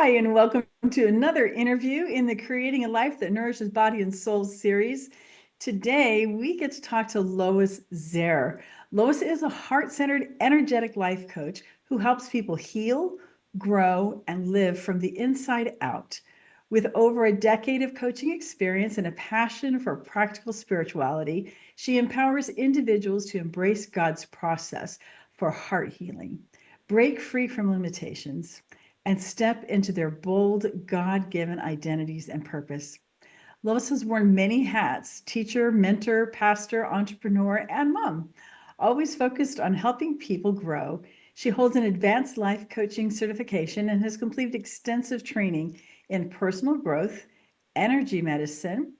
Hi, and welcome to another interview in the Creating a Life That Nourishes Body and Soul series. Today, we get to talk to Lois Zehr. Lois is a heart-centered, energetic life coach who helps people heal, grow, and live from the inside out. With over a decade of coaching experience and a passion for practical spirituality, she empowers individuals to embrace God's process for heart healing, break free from limitations, and step into their bold, God-given identities and purpose. Lois has worn many hats: teacher, mentor, pastor, entrepreneur, and mom, always focused on helping people grow. She holds an advanced life coaching certification and has completed extensive training in personal growth, energy medicine,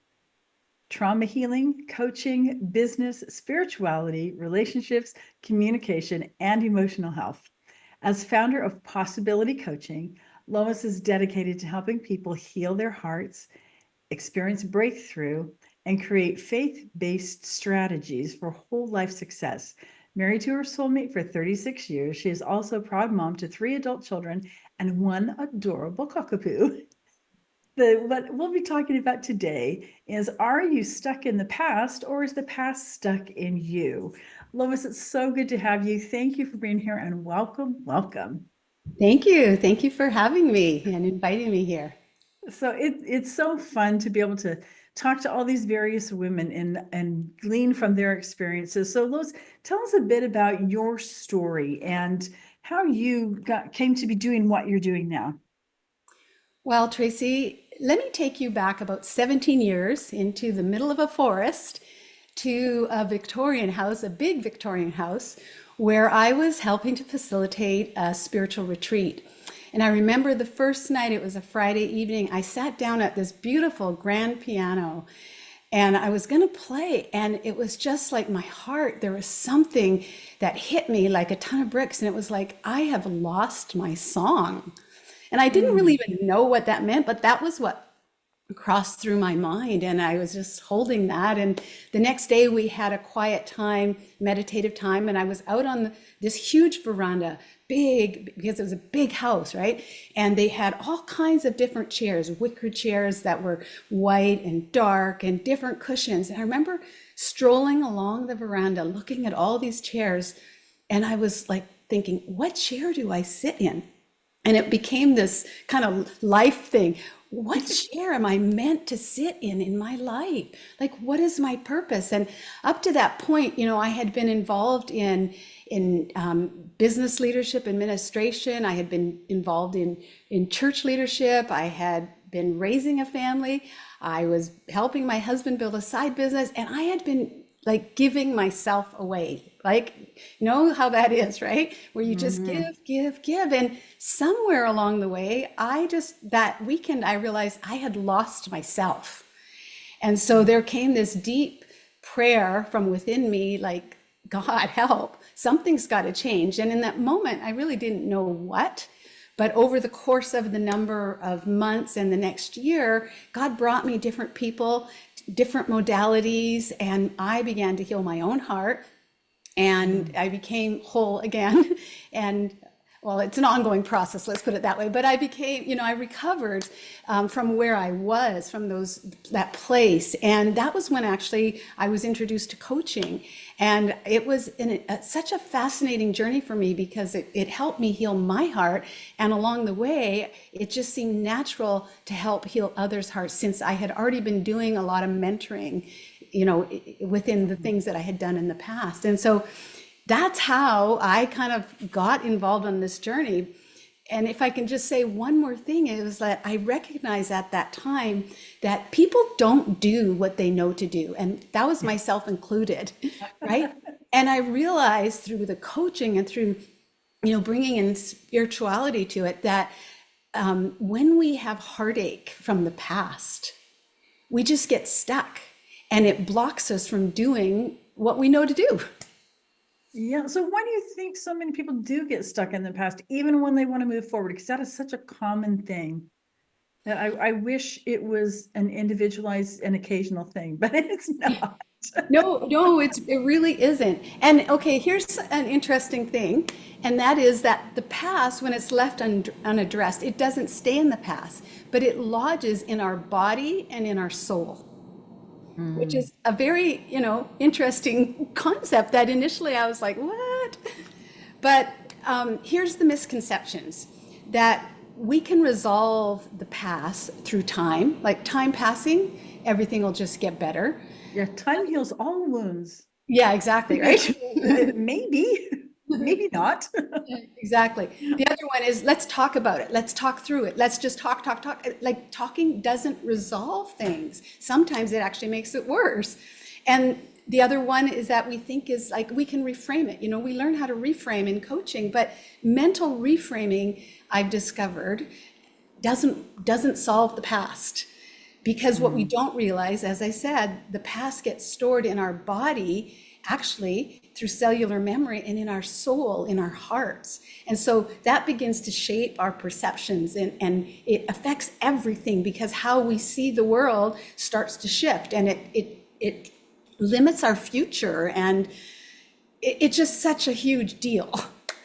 trauma healing, coaching, business, spirituality, relationships, communication, and emotional health. As founder of Possibility Coaching, Lois is dedicated to helping people heal their hearts, experience breakthrough, and create faith-based strategies for whole life success. Married to her soulmate for 36 years, she is also a proud mom to 3 adult children and 1 adorable cockapoo. What we'll be talking about today is, are you stuck in the past, or is the past stuck in you? Lois, it's so good to have you. Thank you for being here, and welcome. Thank you. Thank you for having me and inviting me here. So it's so fun to be able to talk to all these various women and glean from their experiences. So Lois, tell us a bit about your story and how you came to be doing what you're doing now. Well, Tracy, let me take you back about 17 years into the middle of a forest to a Victorian house, a big Victorian house, where I was helping to facilitate a spiritual retreat. And I remember the first night, it was a Friday evening, I sat down at this beautiful grand piano and I was going to play. And it was just like my heart, there was something that hit me like a ton of bricks. And it was like, I have lost my song. And I didn't really Mm. even know what that meant, but that was what crossed through my mind. And I was just holding that. And the next day we had a quiet time, meditative time. And I was out on this huge veranda, big, because it was a big house, right? And they had all kinds of different chairs, wicker chairs that were white and dark and different cushions. And I remember strolling along the veranda, looking at all these chairs. And I was like thinking, what chair do I sit in? And it became this kind of life thing. What chair am I meant to sit in my life? Like, what is my purpose? And up to that point, I had been involved in business leadership, administration. I had been involved in church leadership. I had been raising a family. I was helping my husband build a side business, and I had been like giving myself away. Like, you know how that is, right? Where you just Mhm. give. And somewhere along the way, that weekend, I realized I had lost myself. And so there came this deep prayer from within me, like, God, help, something's got to change. And in that moment, I really didn't know what. But over the course of the number of months and the next year, God brought me different people, different modalities, and I began to heal my own heart and Mm. I became whole again. And well, it's an ongoing process, let's put it that way. But I became, I recovered from where I was, from that place. And that was when actually I was introduced to coaching. And it was such a fascinating journey for me because it helped me heal my heart. And along the way, it just seemed natural to help heal others' hearts since I had already been doing a lot of mentoring, within the things that I had done in the past. And so that's how I kind of got involved on this journey. And if I can just say one more thing, is that I recognized at that time that people don't do what they know to do. And that was myself included, right? And I realized through the coaching and through, bringing in spirituality to it, that when we have heartache from the past, we just get stuck and it blocks us from doing what we know to do. Yeah. So why do you think so many people do get stuck in the past, even when they want to move forward? Because that is such a common thing that I wish it was an individualized and occasional thing, but it's not. No, no, it really isn't. And okay, here's an interesting thing, and that is that the past, when it's left unaddressed, it doesn't stay in the past, but it lodges in our body and in our soul, which Mm. is a very, interesting concept that initially I was like, what? But here's the misconceptions that we can resolve the past through time, like time passing, everything will just get better. Yeah, time heals all wounds. Yeah, exactly, right? Maybe, maybe not. Exactly. The other one is let's talk about it. Let's talk through it. Let's just talk, talk, talk. Like talking doesn't resolve things. Sometimes it actually makes it worse. And the other one is that we think is like we can reframe it. We learn how to reframe in coaching, but mental reframing, I've discovered, doesn't solve the past. Because what we Mm. don't realize, as I said, the past gets stored in our body, actually through cellular memory, and in our soul, in our hearts. And so that begins to shape our perceptions, and it affects everything because how we see the world starts to shift, and it limits our future, and it's just such a huge deal.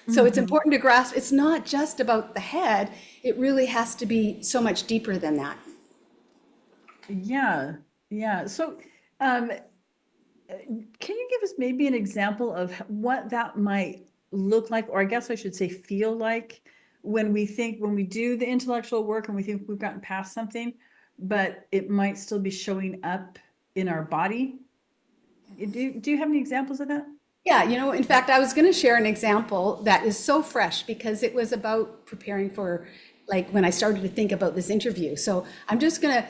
So it's Mhm. important to grasp it's not just about the head, it really has to be so much deeper than that. Yeah, yeah. So, can you give us maybe an example of what that might look like, or I guess I should say feel like, when we do the intellectual work and we think we've gotten past something, but it might still be showing up in our body? Do you have any examples of that? Yeah, in fact, I was going to share an example that is so fresh because it was about preparing for, like, when I started to think about this interview. So I'm just going to,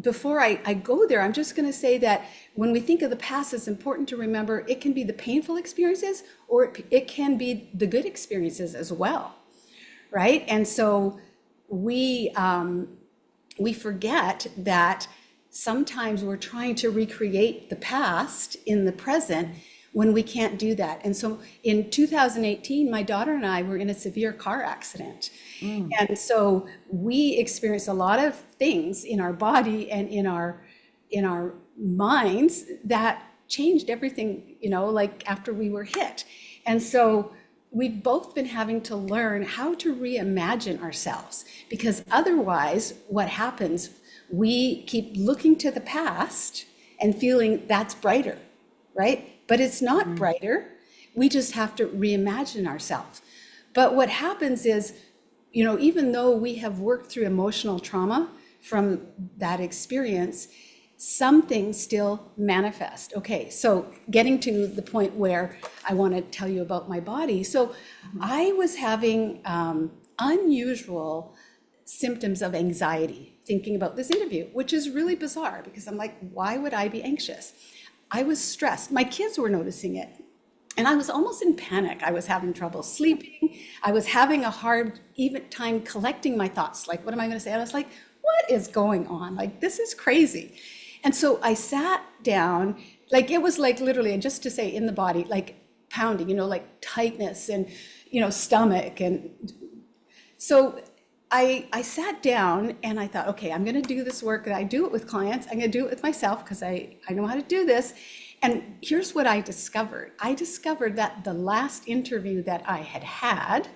before I go there, I'm just going to say that when we think of the past, it's important to remember it can be the painful experiences or it can be the good experiences as well, right? And so we, we forget that sometimes we're trying to recreate the past in the present when we can't do that. And so in 2018, my daughter and I were in a severe car accident. Mm. And so we experienced a lot of things in our body and in our minds that changed everything, like after we were hit. And so we've both been having to learn how to reimagine ourselves because otherwise what happens, we keep looking to the past and feeling that's brighter, right? But it's not Mm. brighter. We just have to reimagine ourselves. But what happens is, even though we have worked through emotional trauma from that experience, some things still manifest. Okay, so getting to the point where I want to tell you about my body. So Mhm. I was having unusual symptoms of anxiety thinking about this interview, which is really bizarre because I'm like, why would I be anxious? I was stressed. My kids were noticing it. And I was almost in panic. I was having trouble sleeping. I was having a hard even time collecting my thoughts. Like, what am I going to say? I was like, what is going on? Like, this is crazy. And so I sat down, like, it was like literally, and just to say in the body, like pounding, like tightness and, stomach. And so I sat down and I thought, okay, I'm going to do this work. I do it with clients. I'm going to do it with myself because I know how to do this. And here's what I discovered. I discovered that the last interview that I had had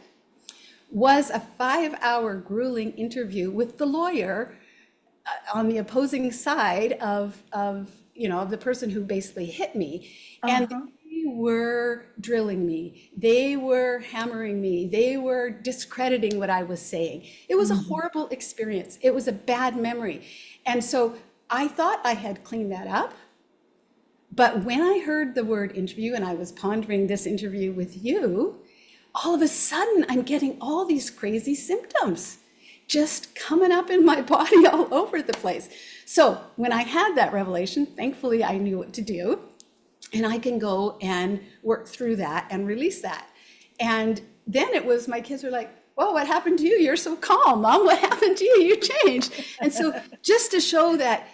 was a 5-hour grueling interview with the lawyer on the opposing side of the person who basically hit me. And Uh-huh. they were drilling me. They were hammering me. They were discrediting what I was saying. It was a Mhm. horrible experience. It was a bad memory. And so I thought I had cleaned that up. But when I heard the word interview and I was pondering this interview with you, all of a sudden I'm getting all these crazy symptoms just coming up in my body all over the place. So when I had that revelation, thankfully I knew what to do. And I can go and work through that and release that. And then it was my kids were like, "Whoa, what happened to you? You're so calm, Mom. What happened to you? You changed." And so just to show that,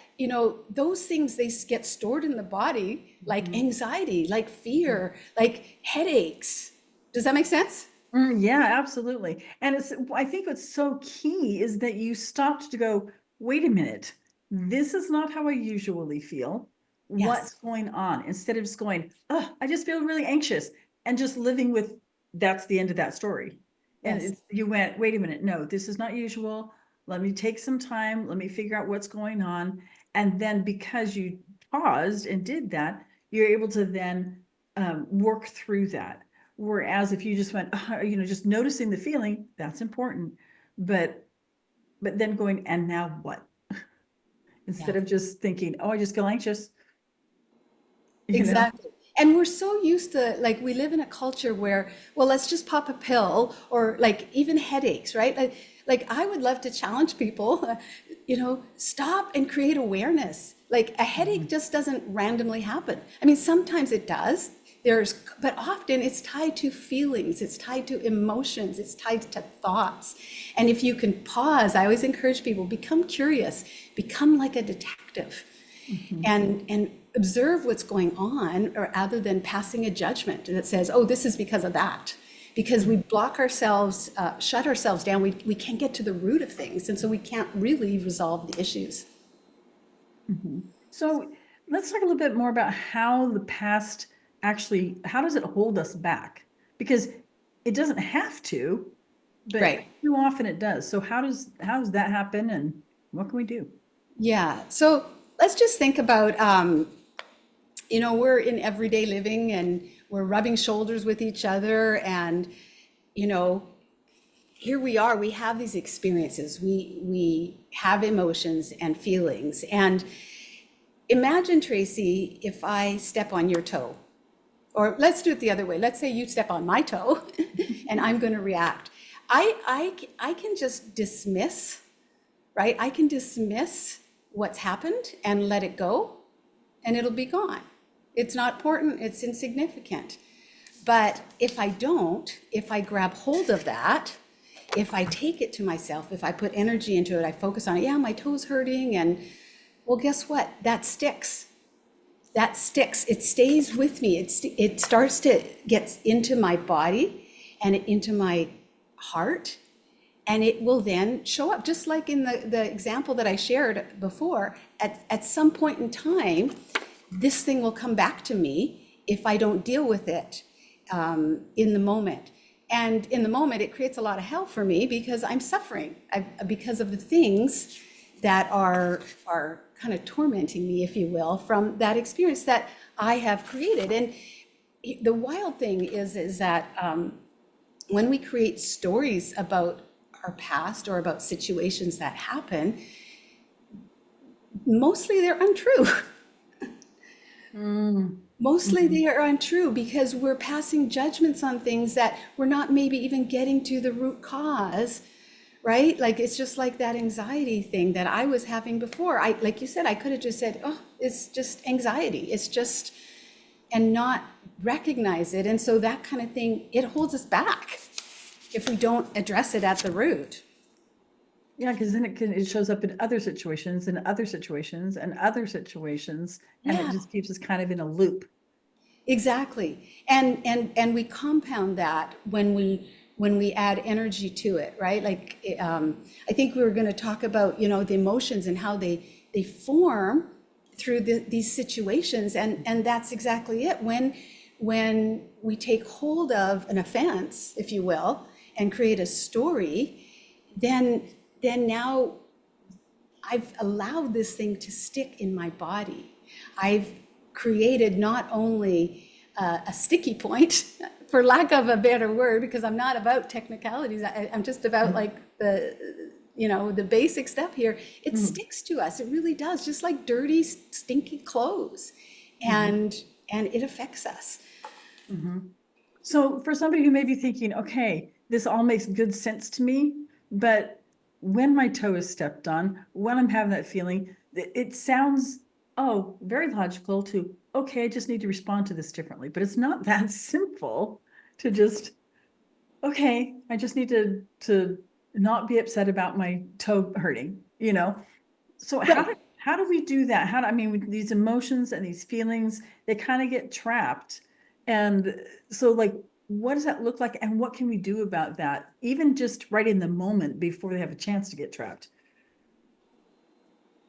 those things they get stored in the body, like Mhm. anxiety, like fear, like headaches. Does that make sense? Yeah, absolutely. And I think what's so key is that you stopped to go, wait a minute, this is not how I usually feel. Yes. what's going on instead of just going, oh, I just feel really anxious and just living with that's the end of that story. And Yes. you went, wait a minute, no, this is not usual. Let me take some time. Let me figure out what's going on. And then because you paused and did that, you're able to then work through that. Whereas if you just went, just noticing the feeling, that's important. But then going, and now what? Yeah. Instead of just thinking, oh, I just feel anxious, you know? Exactly. And we're so used to, like, we live in a culture where, well, let's just pop a pill, or like even headaches, right? Like I would love to challenge people, stop and create awareness. Like a headache Mhm. just doesn't randomly happen. I mean, sometimes it does. But often it's tied to feelings, it's tied to emotions, it's tied to thoughts. And if you can pause, I always encourage people, become curious, become like a detective, Mhm. and observe what's going on, or rather than passing a judgment that says, oh, this is because of that. Because we block ourselves, shut ourselves down, we can't get to the root of things, and so we can't really resolve the issues. Mhm. So let's talk a little bit more about how the past actually, how does it hold us back? Because it doesn't have to, but Right. too often it does. So how does that happen and what can we do? Yeah. So let's just think about, we're in everyday living and we're rubbing shoulders with each other, and, you know, here we are, we have these experiences, we have emotions and feelings. And imagine, Tracy, if I step on your toe, or let's do it the other way. Let's say you step on my toe and I'm going to react. I can just dismiss, right? I can dismiss what's happened and let it go, and it'll be gone. It's not important, it's insignificant. But if I don't, if I grab hold of that, if I take it to myself, if I put energy into it, I focus on it, yeah, my toe's hurting, and well, guess what? That sticks. That sticks. It stays with me. It starts to get into my body and into my heart, and it will then show up, just like in the example that I shared before. At some point in time, this thing will come back to me if I don't deal with it in the moment. And in the moment, it creates a lot of hell for me because I'm suffering because of the things that are kind of tormenting me, if you will, from that experience that I have created. And the wild thing is that when we create stories about our past or about situations that happen, mostly they're untrue. Mm. Mostly Mhm. they are untrue because we're passing judgments on things that we're not maybe even getting to the root cause, right? Like it's just like that anxiety thing that I was having before. Like you said, I could have just said, oh, it's just anxiety. It's just, and not recognize it. And so that kind of thing, it holds us back if we don't address it at the root. Yeah, because then it shows up in other situations and other situations and other situations, and it Yeah. just keeps us kind of in a loop. Exactly. And we compound that when we add energy to it, right? Like I think we were going to talk about, the emotions and how they form through these situations, and that's exactly it. When we take hold of an offense, if you will, and create a story, then now I've allowed this thing to stick in my body. I've created not only a sticky point, for lack of a better word, because I'm not about technicalities. I'm just about Mhm. like the basic stuff here. It Mhm. sticks to us. It really does, just like dirty, stinky clothes, Mhm. and it affects us. Mhm. So for somebody who may be thinking, okay, this all makes good sense to me, but when my toe is stepped on, when I'm having that feeling, it sounds, oh, very logical to, okay, I just need to respond to this differently. But it's not that simple to just, okay, I just need to not be upset about my toe hurting. So Right. how do we do that? I mean, with these emotions and these feelings, they kind of get trapped. And so like, what does that look like? And what can we do about that? Even just right in the moment before they have a chance to get trapped.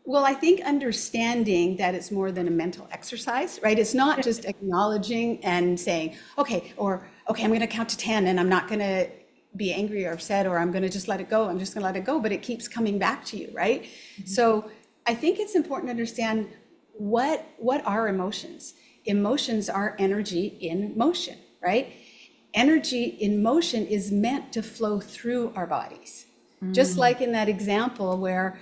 Well, I think understanding that it's more than a mental exercise, right? It's not just acknowledging and saying, okay, or okay, I'm going to count to 10 and I'm not going to be angry or upset, or I'm going to just let it go. I'm just going to let it go, but it keeps coming back to you, right? So I think it's important to understand what are emotions. Emotions are energy in motion, right? Energy in motion is meant to flow through our bodies. Just Mm. like in that example where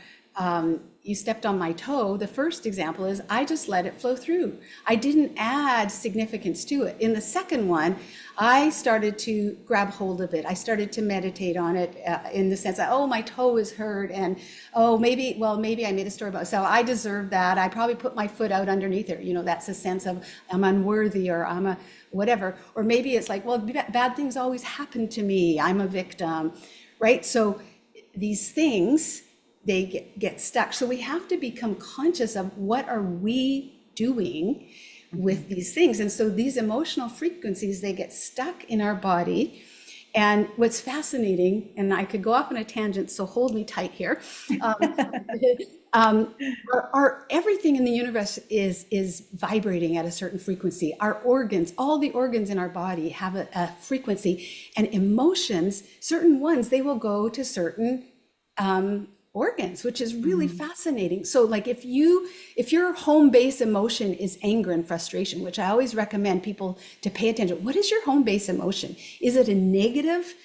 you stepped on my toe, the first example is I just let it flow through. I didn't add significance to it. In the second one, I started to grab hold of it. I started to meditate on it in the sense that, oh, my toe is hurt. And oh, maybe, well, maybe I made a story about, so I deserve that. I probably put my foot out underneath it. You know, that's a sense of I'm unworthy, or I'm a whatever. Or maybe it's like, well, bad things always happen to me. I'm a victim, right? So these things, they get stuck. So we have to become conscious of what are we doing with these things. And so these emotional frequencies, they get stuck in our body. And what's fascinating, and I could go off on a tangent, so hold me tight here. Um, everything in the universe is vibrating at a certain frequency. Our organs, all the organs in our body have a frequency, and emotions, certain ones, they will go to certain organs, which is really fascinating. So like if your home base emotion is anger and frustration, which I always recommend people to pay attention. What is your home base emotion? Is it a negative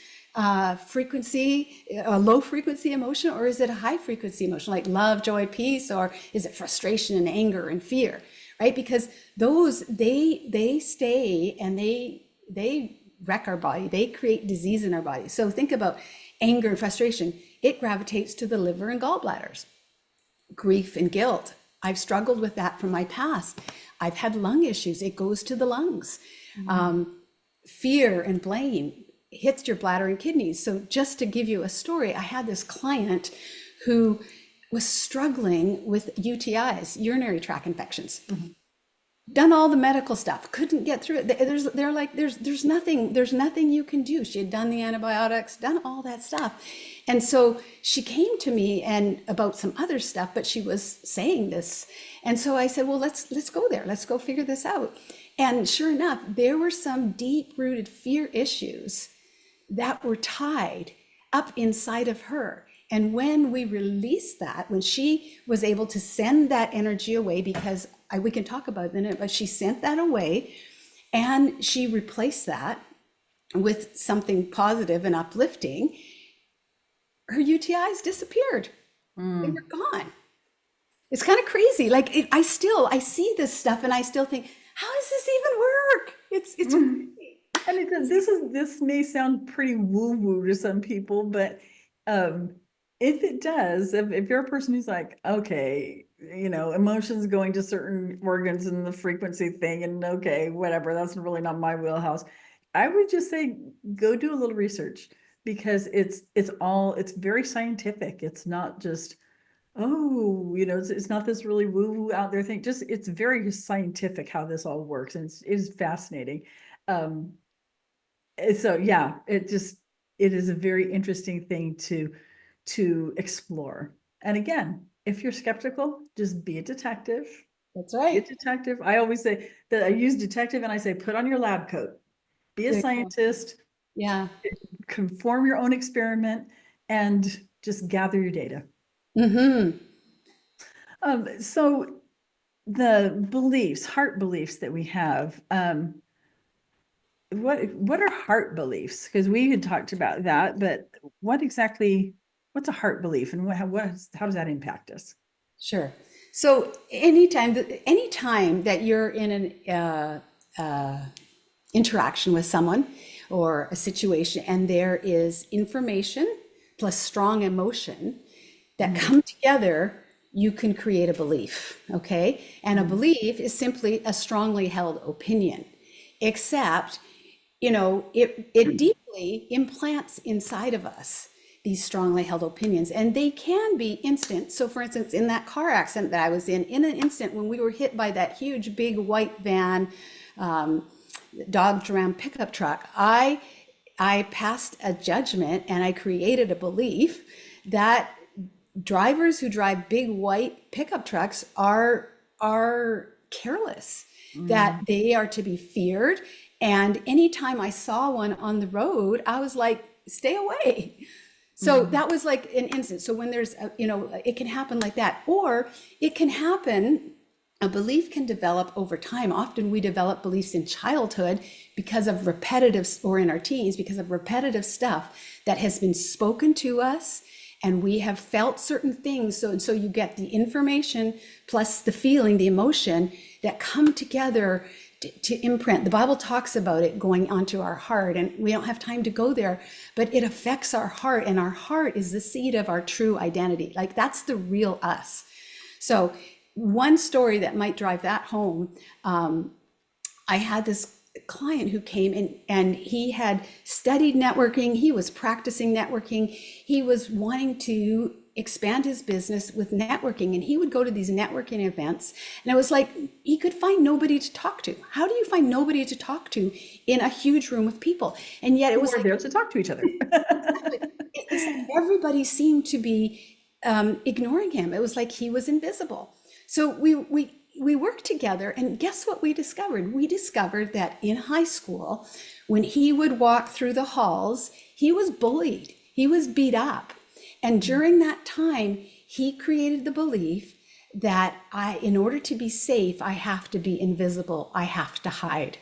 frequency, a low frequency emotion, or is it a high frequency emotion like love, joy, peace, or is it frustration and anger and fear, right? Because those, they stay and they wreck our body. They create disease in our body. So think about anger and frustration. It gravitates to the liver and gallbladders. Grief and guilt, I've struggled with that from my past. I've had lung issues. It goes to the lungs. Fear and blame hits your bladder and kidneys. So just to give you a story, I had this client who was struggling with UTIs, urinary tract infections. Done all the medical stuff, couldn't get through it. They're like, there's nothing you can do. She had done the antibiotics, done all that stuff. And so she came to me and about some other stuff, but she was saying this. And so I said, well, let's go there. Let's go figure this out. And sure enough, there were some deep-rooted fear issues that were tied up inside of her. And when we released that, when she was able to send that energy away, because we can talk about it in a minute, but she sent that away and she replaced that with something positive and uplifting, her UTIs disappeared. They were gone. It's kind of crazy. Like I see this stuff and I still think, how does this even work? It's crazy. And this may sound pretty woo-woo to some people, but if it does, if you're a person who's like, okay, emotions going to certain organs and the frequency thing, and okay, whatever, that's really not my wheelhouse. I would just say go do a little research, because it's very scientific. It's not just, oh, it's not this really woo-woo out there thing. Just it's very scientific how this all works, and it is fascinating. Um, so yeah, it is a very interesting thing to explore. And again, if you're skeptical, just be a detective. That's Be a right. detective. I always say that I use detective and I say put on your lab coat. Be a There you go. scientist, Yeah. conform your own experiment, and just gather your data. Mm-hmm. So the beliefs, heart beliefs that we have, what are heart beliefs? Because we had talked about that, but what's a heart belief, and how does that impact us? Sure. So anytime that you're in an interaction with someone or a situation, and there is information plus strong emotion that come together, you can create a belief. Okay. And a belief is simply a strongly held opinion, except, it deeply implants inside of us these strongly held opinions, and they can be instant. So for instance, in that car accident that I was in an instant, when we were hit by that huge big white van, Dodge Ram pickup truck, I passed a judgment and I created a belief that drivers who drive big white pickup trucks are careless, that Mm. they are to be feared. And anytime I saw one on the road, I was like, stay away. So Mm. that was like an instance. So when there's, it can happen like that, or it can happen. A belief can develop over time. Often we develop beliefs in childhood because of repetitive, or in our teens, because of repetitive stuff that has been spoken to us, and we have felt certain things. So you get the information plus the feeling, the emotion that come together to imprint. The Bible talks about it going onto our heart, and we don't have time to go there, but it affects our heart, and our heart is the seed of our true identity. Like, that's the real us. So one story that might drive that home, I had this client who came in, and he had studied networking. He was practicing networking. He was wanting to expand his business with networking, and he would go to these networking events, and it was like he could find nobody to talk to. How do you find nobody to talk to in a huge room of people? And yet it Who was are like, there to talk to each other? exactly, it's like everybody seemed to be ignoring him. It was like he was invisible. So we worked together, and guess what we discovered? We discovered that in high school, when he would walk through the halls, he was bullied, he was beat up. And during that time, he created the belief that in order to be safe, I have to be invisible, I have to hide.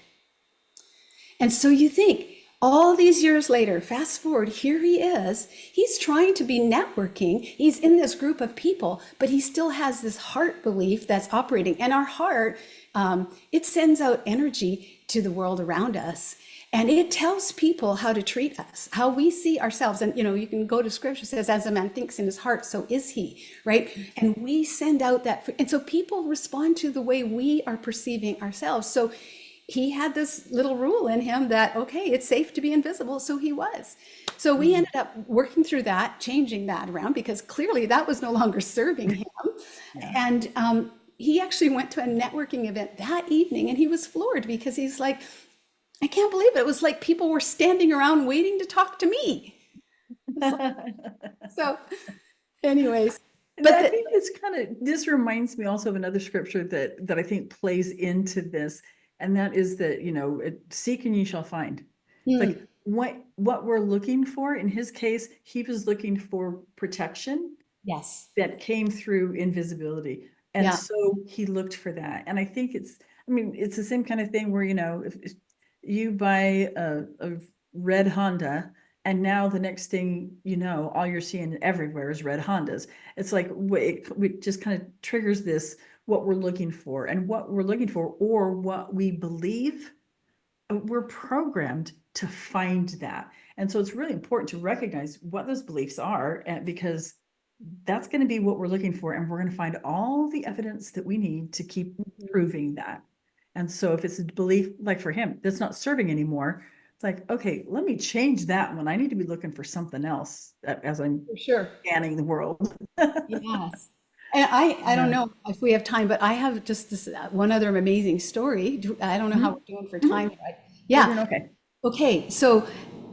And so you think, all these years later, fast forward, here he is. He's trying to be networking. He's in this group of people, but he still has this heart belief that's operating. And our heart, it sends out energy to the world around us. And it tells people how to treat us, how we see ourselves. And, you can go to scripture, says, as a man thinks in his heart, so is he, right? And we send out that. And so people respond to the way we are perceiving ourselves. So he had this little rule in him that, okay, it's safe to be invisible. So he was. So we ended up working through that, changing that around, because clearly that was no longer serving him. Yeah. And he actually went to a networking event that evening, and he was floored because he's like, I can't believe it. It was like people were standing around waiting to talk to me. So, anyways, And but I think it's this reminds me also of another scripture that I think plays into this, and that is that, seek and you shall find. It's like what we're looking for. In his case, he was looking for protection yes, that came through invisibility. And yeah, so he looked for that. And I think it's the same kind of thing where, if you buy a red Honda, and now the next thing all you're seeing everywhere is red Hondas. It's like it just kind of triggers this, what we're looking for, and what we're looking for, or what we believe, we're programmed to find that. And so it's really important to recognize what those beliefs are, and because that's going to be what we're looking for, and we're going to find all the evidence that we need to keep proving that. And so if it's a belief, like for him, that's not serving anymore, it's like, okay, let me change that one. I need to be looking for something else as I'm for sure. scanning the world. Yes. And I don't Yeah. know if we have time, but I have just this one other amazing story. I don't know how Mhm. we're doing for Mhm. time, but We're yeah. doing okay. Okay. So,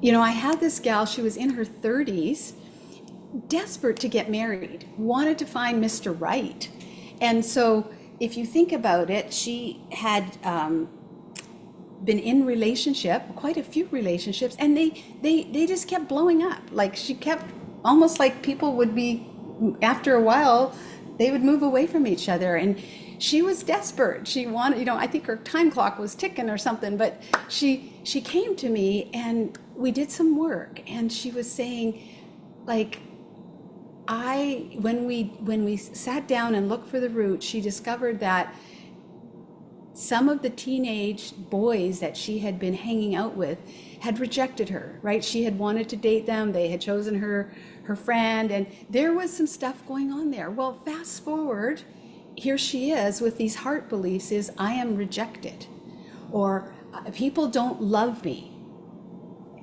I had this gal, she was in her 30s, desperate to get married, wanted to find Mr. Right. And so, if you think about it, she had been in relationship, quite a few relationships, and they just kept blowing up. Like, she kept, almost like people would be, after a while, they would move away from each other. And she was desperate. She wanted, I think her time clock was ticking or something, but she came to me, and we did some work, and she was saying, like, when we sat down and looked for the root, she discovered that some of the teenage boys that she had been hanging out with had rejected her, right? She had wanted to date them. They had chosen her friend, and there was some stuff going on there. Well, fast forward, here she is with these heart beliefs, is I am rejected, or people don't love me.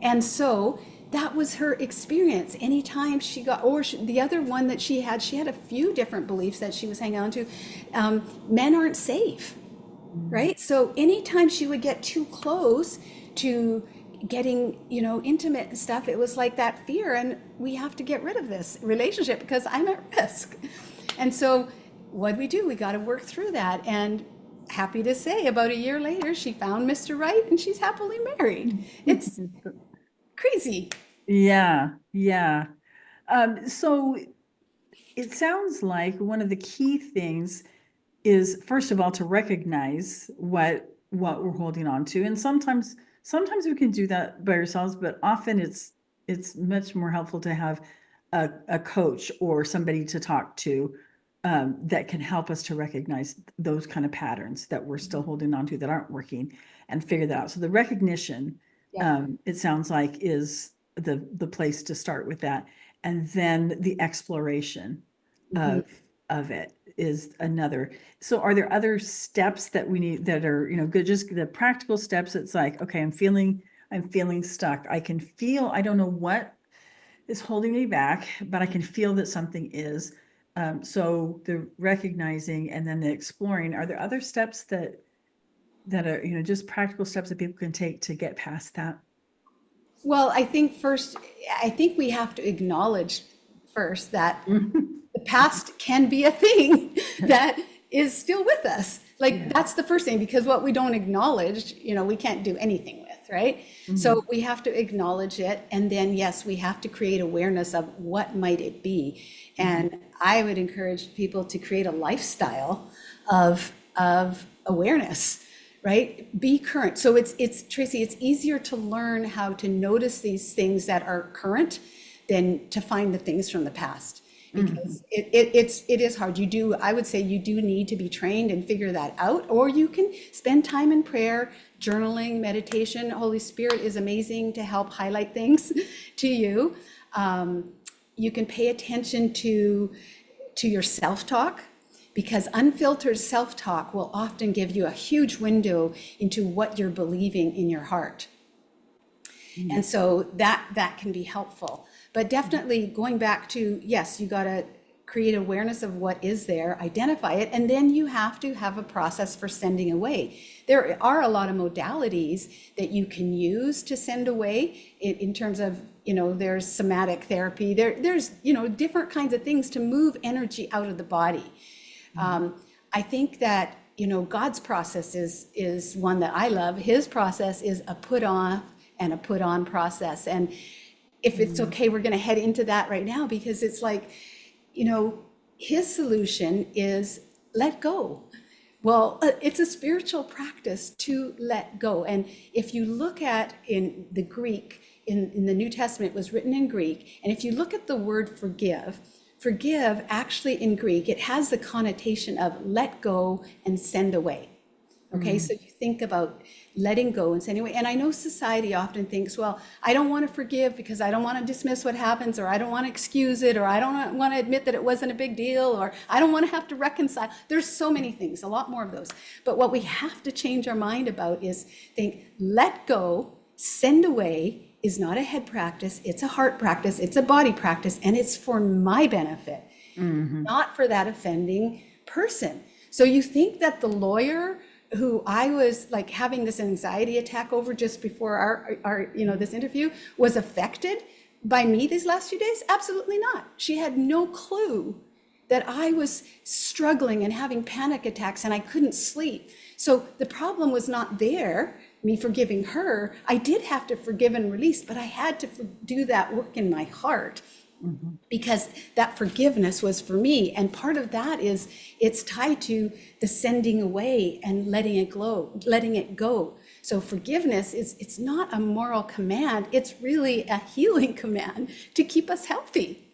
And so that was her experience. Anytime she got, the other one that she had a few different beliefs that she was hanging on to. Men aren't safe, Mm. right? So anytime she would get too close to getting, intimate and stuff, it was like that fear, and we have to get rid of this relationship because I'm at risk. And so what do? We got to work through that. And happy to say, about a year later, she found Mr. Right and she's happily married. It's crazy. Yeah, yeah. So it sounds like one of the key things is, first of all, to recognize what we're holding on to. And sometimes we can do that by ourselves, but often it's much more helpful to have a coach or somebody to talk to, that can help us to recognize those kind of patterns that we're still holding on to that aren't working, and figure that out. So the recognition, Yeah. it sounds like, is the place to start with that. And then the exploration Mhm. of it is another. So are there other steps that we need that are, good, just the practical steps? It's like, okay, I'm feeling stuck. I don't know what is holding me back, but I can feel that something is. So the recognizing and then the exploring, are there other steps that are, just practical steps that people can take to get past that? Well, I think we have to acknowledge first that the past can be a thing that is still with us. Like, Yeah. that's the first thing, because what we don't acknowledge, we can't do anything with, right? So Mhm. we have to acknowledge it. And then, yes, we have to create awareness of what might it be. Mhm. And I would encourage people to create a lifestyle of awareness, right? Be current. So it's Tracy, it's easier to learn how to notice these things that are current than to find the things from the past, Mhm. because it is hard. I would say you do need to be trained and figure that out, or you can spend time in prayer, journaling, meditation. Holy Spirit is amazing to help highlight things to you. You can pay attention to your self-talk, because unfiltered self-talk will often give you a huge window into what you're believing in your heart. Mhm. And so that can be helpful. But definitely going back to, yes, you got to create awareness of what is there, identify it, and then you have to have a process for sending away. There are a lot of modalities that you can use to send away in terms of, there's somatic therapy, there's, different kinds of things to move energy out of the body. Mhm. I think that, God's process is one that I love. His process is a put off and a put on process. And if it's Mhm. okay, we're going to head into that right now, because it's like, his solution is let go. Well, it's a spiritual practice to let go. And if you look at in the Greek, in the New Testament, it was written in Greek. And if you look at the word forgive actually in Greek, it has the connotation of let go and send away. Okay, Mhm. so you think about letting go and sending away. And I know society often thinks, well, I don't want to forgive because I don't want to dismiss what happens, or I don't want to excuse it, or I don't want to admit that it wasn't a big deal, or I don't want to have to reconcile. There's so many things, a lot more of those. But what we have to change our mind about is think, let go, send away is not a head practice, it's a heart practice, it's a body practice, and it's for my benefit, Mhm. not for that offending person. So you think that the lawyer who I was like having this anxiety attack over just before our this interview was affected by me these last few days? Absolutely not. She had no clue that I was struggling and having panic attacks and I couldn't sleep. So the problem was not there, me forgiving her. I did have to forgive and release, but I had to do that work in my heart, Mhm. because that forgiveness was for me. And part of that is it's tied to the sending away and letting it go. So forgiveness is, it's not a moral command, it's really a healing command to keep us healthy.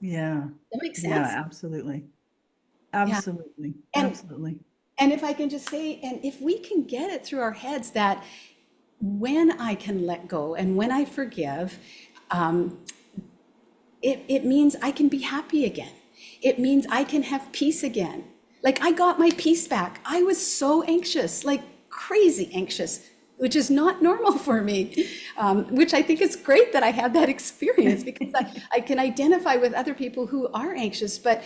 Yeah. That makes Yeah, sense. absolutely. Yeah. Absolutely. And Absolutely. and if I can just say, and if we can get it through our heads that when I can let go and when I forgive, it means I can be happy again. It means I can have peace again. Like, I got my peace back. I was so anxious, like crazy anxious, which is not normal for me, which I think is great that I had that experience, because I can identify with other people who are anxious, but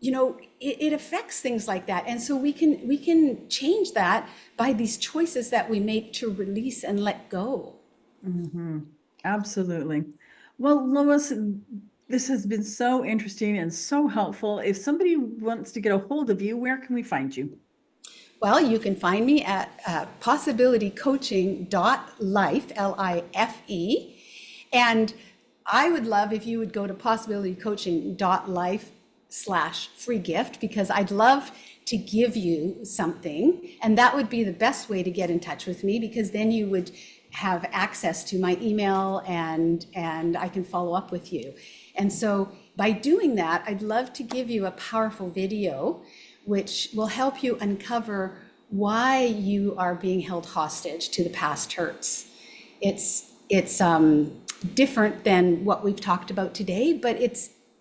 it affects things like that. And so we can change that by these choices that we make to release and let go. Mhm. Absolutely. Well, Lois, this has been so interesting and so helpful. If somebody wants to get a hold of you, where can we find you? Well, you can find me at possibilitycoaching.life, Life. And I would love if you would go to possibilitycoaching.life/free gift, because I'd love to give you something. And that would be the best way to get in touch with me, because then you would have access to my email, and I can follow up with you. And so by doing that, I'd love to give you a powerful video which will help you uncover why you are being held hostage to the past hurts. It's different than what we've talked about today, but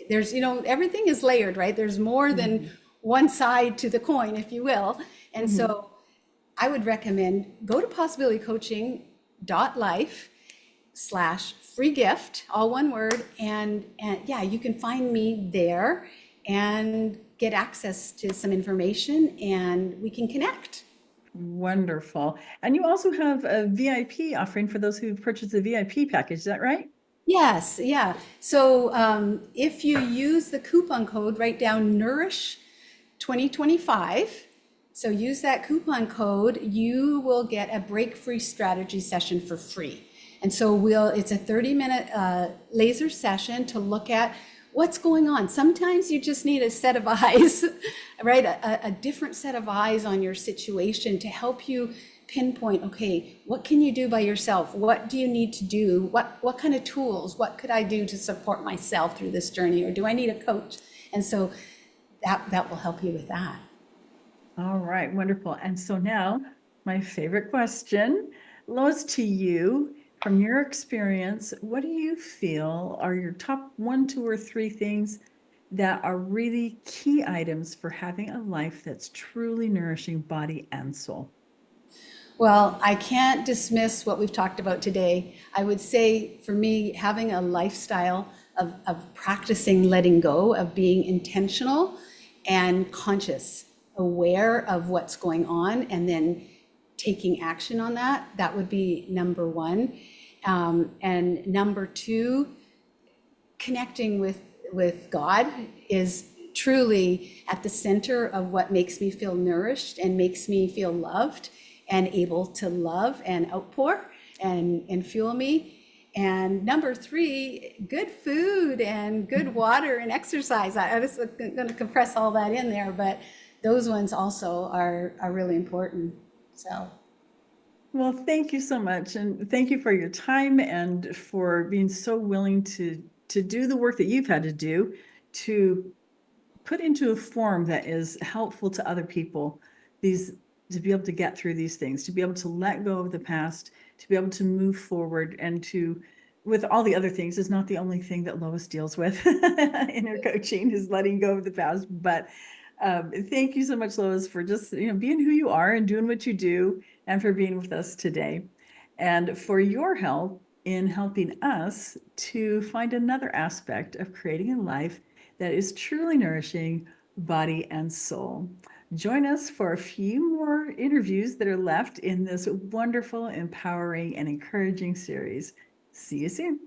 there's, everything is layered, right? There's more than Mhm. one side to the coin, if you will. And Mhm. so I would recommend go to possibilitycoaching.life/free gift, all one word. And yeah, you can find me there and get access to some information, and we can connect. Wonderful. And you also have a VIP offering for those who purchased the VIP package. Is that right? Yes, yeah. So if you use the coupon code, write down Nourish 2025. So use that coupon code, you will get a break free strategy session for free. And so it's a 30-minute laser session to look at what's going on. Sometimes you just need a set of eyes, right? A different set of eyes on your situation to help you pinpoint, okay, what can you do by yourself? What do you need to do? What kind of tools? What could I do to support myself through this journey? Or do I need a coach? And so that will help you with that. All right, wonderful. And so now, my favorite question, Lois, to you, from your experience, what do you feel are your top one, two, or three things that are really key items for having a life that's truly nourishing body and soul? Well, I can't dismiss what we've talked about today. I would say for me, having a lifestyle of practicing letting go, of being intentional and conscious, aware of what's going on, and then taking action on that, that would be number one. And number two, connecting with God is truly at the center of what makes me feel nourished and makes me feel loved and able to love and outpour and fuel me. And number three, good food and good water and exercise. I was going to compress all that in there, but those ones also are really important. So. Well, thank you so much. And thank you for your time and for being so willing to do the work that you've had to do to put into a form that is helpful to other people, these to be able to get through these things, to be able to let go of the past, to be able to move forward, and to with all the other things is not the only thing that Lois deals with in her coaching is letting go of the past. But thank you so much, Lois, for just being who you are and doing what you do, and for being with us today, and for your help in helping us to find another aspect of creating a life that is truly nourishing body and soul. Join us for a few more interviews that are left in this wonderful, empowering, and encouraging series. See you soon.